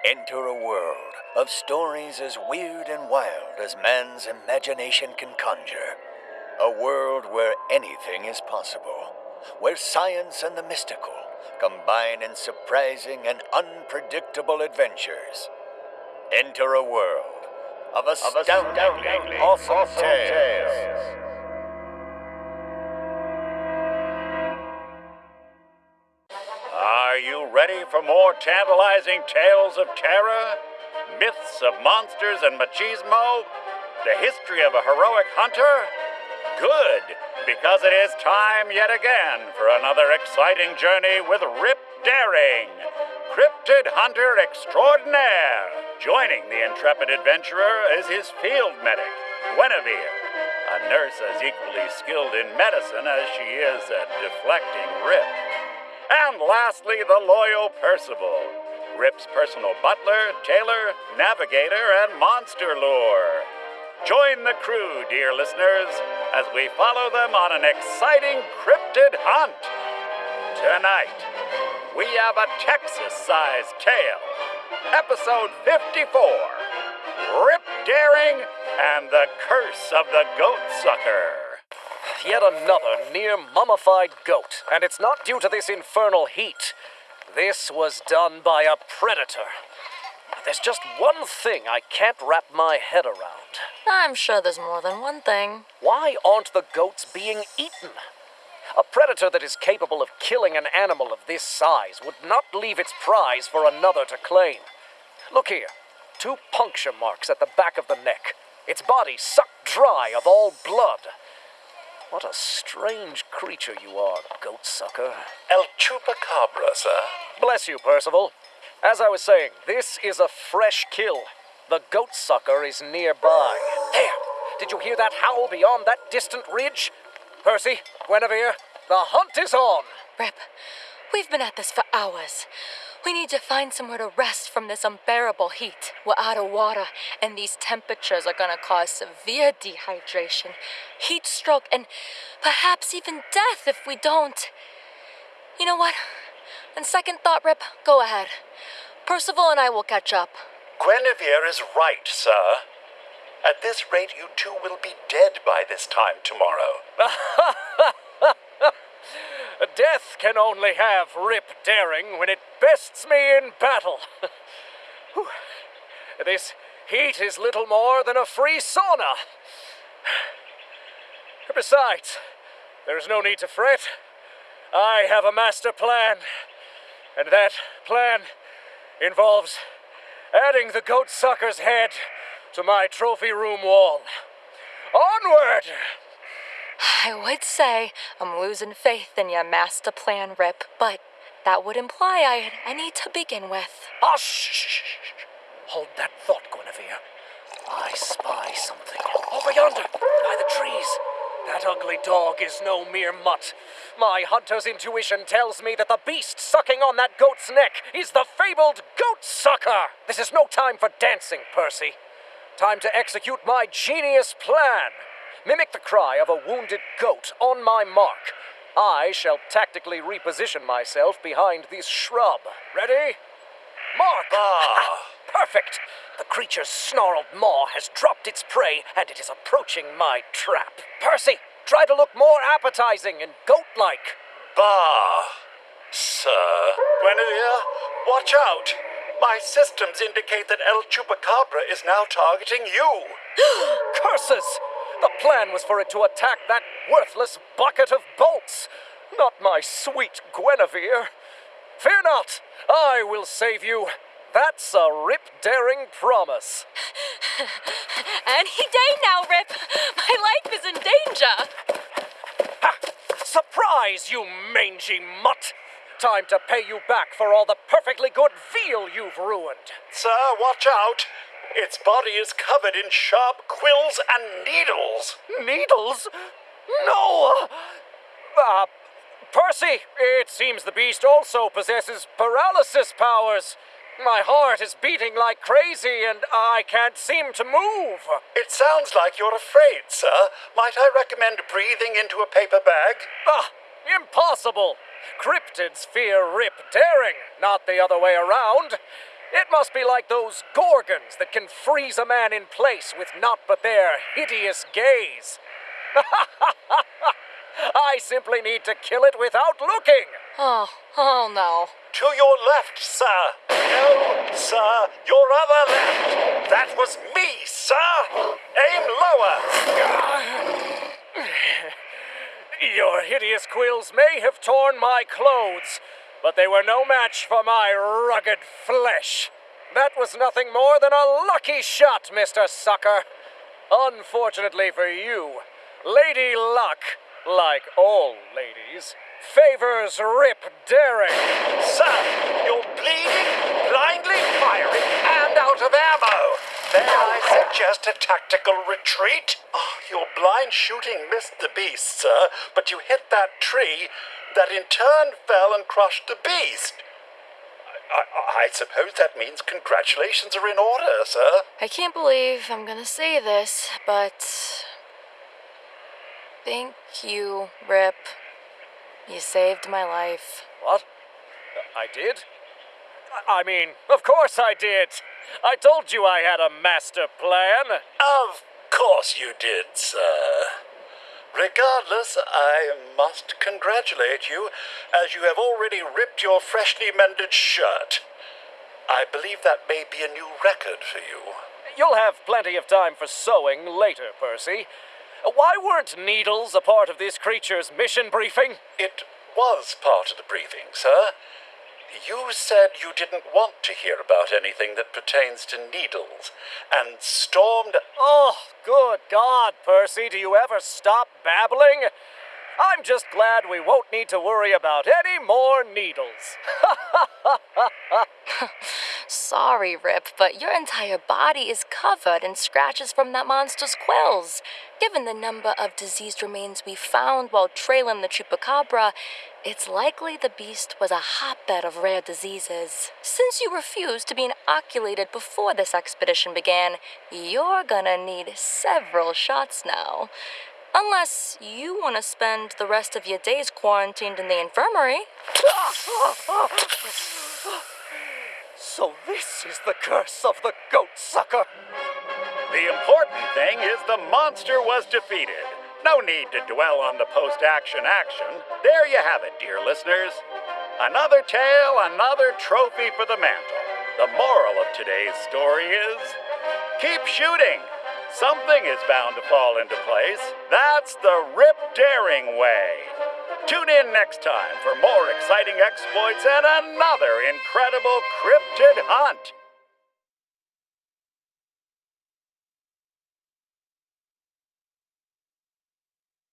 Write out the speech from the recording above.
Enter a world of stories as weird and wild as man's imagination can conjure. A world where anything is possible, where science and the mystical combine in surprising and unpredictable adventures. Enter a world of astoundingly awesome tales. Are you ready for more tantalizing tales of terror? Myths of monsters and machismo? The history of a heroic hunter? Good, because it is time yet again for another exciting journey with Rip Daring, Cryptid Hunter Extraordinaire. Joining the intrepid adventurer is his field medic, Guinevere, a nurse as equally skilled in medicine as she is at deflecting Rip. And lastly, the loyal Percival, Rip's personal butler, tailor, navigator, and monster lure. Join the crew, dear listeners, as we follow them on an exciting cryptid hunt. Tonight, we have a Texas-sized tale, episode 54, Rip Daring and the Curse of the Goat Sucker. Yet another near-mummified goat, and it's not due to this infernal heat. This was done by a predator. There's just one thing I can't wrap my head around. I'm sure there's more than one thing. Why aren't the goats being eaten? A predator that is capable of killing an animal of this size would not leave its prize for another to claim. Look here, 2 puncture marks at the back of the neck. Its body sucked dry of all blood. What a strange creature you are, goat sucker. El Chupacabra, sir. Bless you, Percival. As I was saying, this is a fresh kill. The goat sucker is nearby. There! Did you hear that howl beyond that distant ridge? Percy, Guinevere, the hunt is on! Rip, we've been at this for hours. We need to find somewhere to rest from this unbearable heat. We're out of water, and these temperatures are gonna cause severe dehydration, heat stroke, and perhaps even death if we don't. You know what? On second thought, Rip, go ahead. Percival and I will catch up. Guinevere is right, sir. At this rate, you two will be dead by this time tomorrow. Death can only have Rip Daring when it bests me in battle. This heat is little more than a free sauna. Besides, there's no need to fret. I have a master plan, and that plan involves adding the goat sucker's head to my trophy room wall. Onward! I would say I'm losing faith in your master plan, Rip, but that would imply I had any to begin with. Oh, shh! Hold that thought, Guinevere. I spy something over yonder, by the trees. That ugly dog is no mere mutt. My hunter's intuition tells me that the beast sucking on that goat's neck is the fabled goat sucker. This is no time for dancing, Percy. Time to execute my genius plan. Mimic the cry of a wounded goat on my mark. I shall tactically reposition myself behind this shrub. Ready? Mark! Perfect! The creature's snarled maw has dropped its prey, and it is approaching my trap. Percy, try to look more appetizing and goat-like. Bah! Sir. Guinevere, watch out! My systems indicate that El Chupacabra is now targeting you. Curses! The plan was for it to attack that worthless bucket of bolts, not my sweet Guinevere. Fear not, I will save you. That's a Rip Daring promise. Any day now, Rip. My life is in danger. Ha! Surprise, you mangy mutt! Time to pay you back for all the perfectly good veal you've ruined. Sir, watch out! Its body is covered in sharp quills and needles. Needles? No! Percy, it seems the beast also possesses paralysis powers. My heart is beating like crazy and I can't seem to move. It sounds like you're afraid, sir. Might I recommend breathing into a paper bag? Impossible! Cryptids fear Rip Daring, not the other way around. It must be like those gorgons that can freeze a man in place with naught but their hideous gaze. I simply need to kill it without looking. Oh no. To your left, sir. No, sir. Your other left. That was me, sir. Aim lower. Your hideous quills may have torn my clothes, but they were no match for my rugged flesh. That was nothing more than a lucky shot, Mr. Sucker. Unfortunately for you, Lady Luck, like all ladies, favors Rip Daring. Sir, you're bleeding, blindly firing, and out of ammo. May I suggest a tactical retreat? Oh, your blind shooting missed the beast, sir, but you hit that tree that in turn fell and crushed the beast. I suppose that means congratulations are in order, sir. I can't believe I'm gonna say this, but thank you, Rip. You saved my life. What? I did? I mean, of course I did. I told you I had a master plan. Of course you did, sir. Regardless, I must congratulate you, as you have already ripped your freshly mended shirt. I believe that may be a new record for you. You'll have plenty of time for sewing later, Percy. Why weren't needles a part of this creature's mission briefing? It was part of the briefing, sir. You said you didn't want to hear about anything that pertains to needles, and stormed... Oh, good God, Percy, do you ever stop babbling? I'm just glad we won't need to worry about any more needles. Sorry, Rip, but your entire body is covered in scratches from that monster's quills. Given the number of diseased remains we found while trailing the chupacabra, it's likely the beast was a hotbed of rare diseases. Since you refused to be inoculated before this expedition began, you're gonna need several shots now. Unless you want to spend the rest of your days quarantined in the infirmary. So this is the curse of the goat sucker. The important thing is the monster was defeated. No need to dwell on the post-action action. There you have it, dear listeners. Another tale, another trophy for the mantle. The moral of today's story is, keep shooting. Something is bound to fall into place. That's the Rip Daring way. Tune in next time for more exciting exploits and another incredible cryptid hunt.